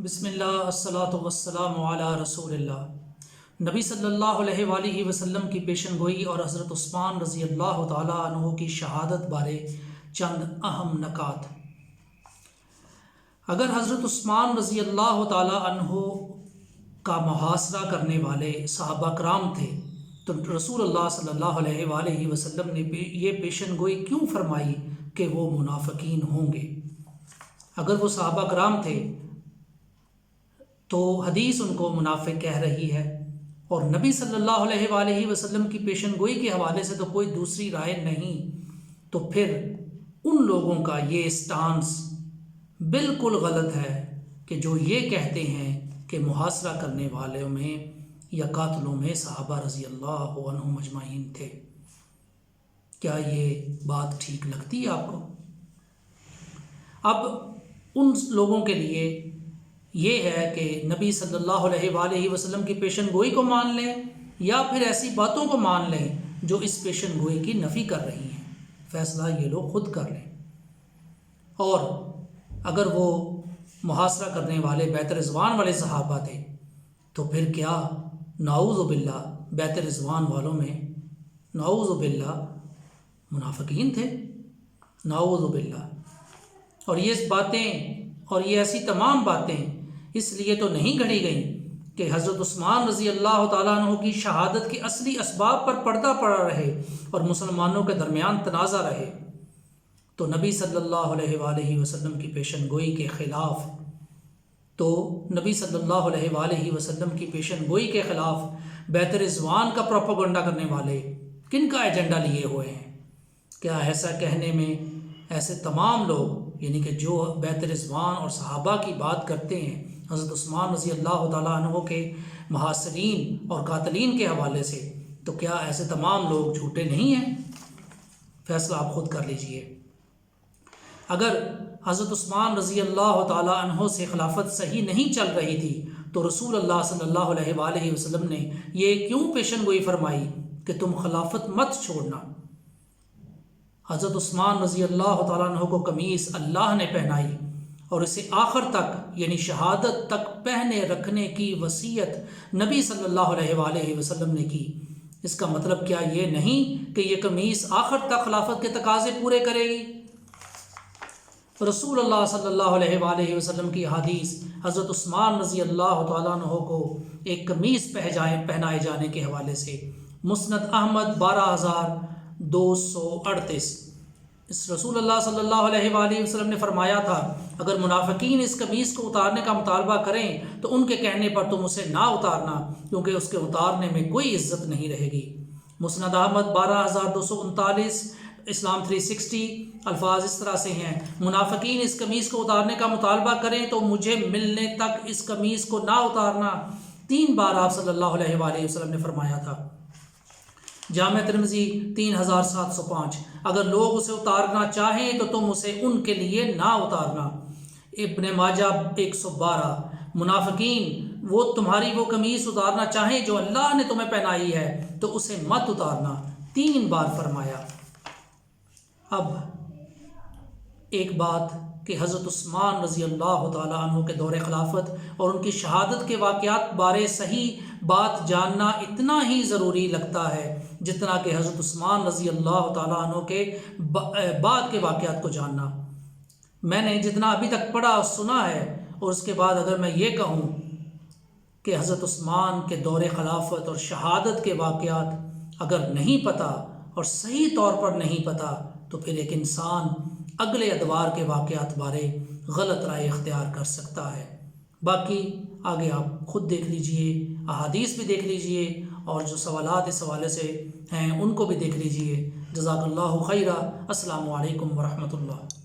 بسم اللہ الصلاۃ والسلام علی رسول اللہ۔ نبی صلی اللہ علیہ وآلہ وسلم کی پیشن گوئی اور حضرت عثمان رضی اللہ تعالیٰ عنہ کی شہادت بارے چند اہم نکات۔ اگر حضرت عثمان رضی اللہ تعالیٰ عنہ کا محاصرہ کرنے والے صحابہ کرام تھے تو رسول اللہ صلی اللہ علیہ وآلہ وسلم نے یہ پیشن گوئی کیوں فرمائی کہ وہ منافقین ہوں گے؟ اگر وہ صحابہ کرام تھے تو حدیث ان کو منافق کہہ رہی ہے، اور نبی صلی اللہ علیہ وآلہ وسلم کی پیشن گوئی کے حوالے سے تو کوئی دوسری رائے نہیں، تو پھر ان لوگوں کا یہ سٹانس بالکل غلط ہے کہ جو یہ کہتے ہیں کہ محاصرہ کرنے والوں میں یا قاتلوں میں صحابہ رضی اللہ عنہم مجمعین تھے۔ کیا یہ بات ٹھیک لگتی ہے آپ کو؟ اب ان لوگوں کے لیے یہ ہے کہ نبی صلی اللہ علیہ وآلہ وسلم کی پیشن گوئی کو مان لیں یا پھر ایسی باتوں کو مان لیں جو اس پیشن گوئی کی نفی کر رہی ہیں۔ فیصلہ یہ لوگ خود کر لیں۔ اور اگر وہ محاصرہ کرنے والے بیت رضوان والے صحابہ تھے تو پھر کیا نعوذ باللہ بیت رضوان والوں میں نعوذ باللہ منافقین تھے؟ نعوذ باللہ۔ اور یہ باتیں اور یہ ایسی تمام باتیں اس لیے تو نہیں گھڑی گئیں کہ حضرت عثمان رضی اللہ تعالیٰ عنہ کی شہادت کے اصلی اسباب پر پردہ پڑا رہے اور مسلمانوں کے درمیان تنازع رہے، تو نبی صلی اللہ علیہ وآلہ وسلم کی پیشن گوئی کے خلاف نبی صلی اللہ علیہ وآلہ وسلم کی پیشن گوئی کے خلاف بیت رضوان کا پروپیگنڈا کرنے والے کن کا ایجنڈا لیے ہوئے ہیں؟ کیا ایسا کہنے میں ایسے تمام لوگ، یعنی کہ جو بیت رضوان اور صحابہ کی بات کرتے ہیں حضرت عثمان رضی اللہ تعالیٰ عنہ کے محاصرین اور قاتلین کے حوالے سے، تو کیا ایسے تمام لوگ جھوٹے نہیں ہیں؟ فیصلہ آپ خود کر لیجئے۔ اگر حضرت عثمان رضی اللہ تعالیٰ عنہ سے خلافت صحیح نہیں چل رہی تھی تو رسول اللہ صلی اللہ علیہ وآلہ وسلم نے یہ کیوں پیشن گوئی فرمائی کہ تم خلافت مت چھوڑنا؟ حضرت عثمان رضی اللہ تعالیٰ عنہ کو قمیص اللہ نے پہنائی اور اسے آخر تک یعنی شہادت تک پہنے رکھنے کی وصیت نبی صلی اللہ علیہ وآلہ وسلم نے کی۔ اس کا مطلب کیا یہ نہیں کہ یہ قمیص آخر تک خلافت کے تقاضے پورے کرے گی؟ رسول اللہ صلی اللہ علیہ وآلہ وسلم کی احادیث حضرت عثمان رضی اللہ تعالیٰ عنہ کو ایک قمیص پہنائے جانے کے حوالے سے مسند احمد 12238، اس رسول اللہ صلی اللہ علیہ وآلہ وسلم نے فرمایا تھا اگر منافقین اس قمیص کو اتارنے کا مطالبہ کریں تو ان کے کہنے پر تم اسے نہ اتارنا، کیونکہ اس کے اتارنے میں کوئی عزت نہیں رہے گی۔ مسند احمد 12239 اسلام 360 الفاظ اس طرح سے ہیں، منافقین اس قمیص کو اتارنے کا مطالبہ کریں تو مجھے ملنے تک اس قمیص کو نہ اتارنا۔ 3 بار آپ صلی اللہ علیہ وآلہ وسلم نے فرمایا تھا۔ جامع ترمذی 3705، اگر لوگ اسے اتارنا چاہیں تو تم اسے ان کے لیے نہ اتارنا۔ ابن ماجہ 112، منافقین وہ تمہاری وہ قمیص اتارنا چاہیں جو اللہ نے تمہیں پہنائی ہے تو اسے مت اتارنا، 3 بار فرمایا۔ اب ایک بات کہ حضرت عثمان رضی اللہ تعالیٰ عنہ کے دور خلافت اور ان کی شہادت کے واقعات بارے صحیح بات جاننا اتنا ہی ضروری لگتا ہے جتنا کہ حضرت عثمان رضی اللہ تعالیٰ عنہ کے بعد کے واقعات کو جاننا۔ میں نے جتنا ابھی تک پڑھا اور سنا ہے، اور اس کے بعد اگر میں یہ کہوں کہ حضرت عثمان کے دور خلافت اور شہادت کے واقعات اگر نہیں پتہ اور صحیح طور پر نہیں پتہ تو پھر ایک انسان اگلے ادوار کے واقعات بارے غلط رائے اختیار کر سکتا ہے۔ باقی آگے آپ خود دیکھ لیجئے، احادیث بھی دیکھ لیجئے، اور جو سوالات اس حوالے سے ہیں ان کو بھی دیکھ لیجئے۔ جزاک اللہ خیرہ۔ السلام علیکم ورحمۃ اللہ۔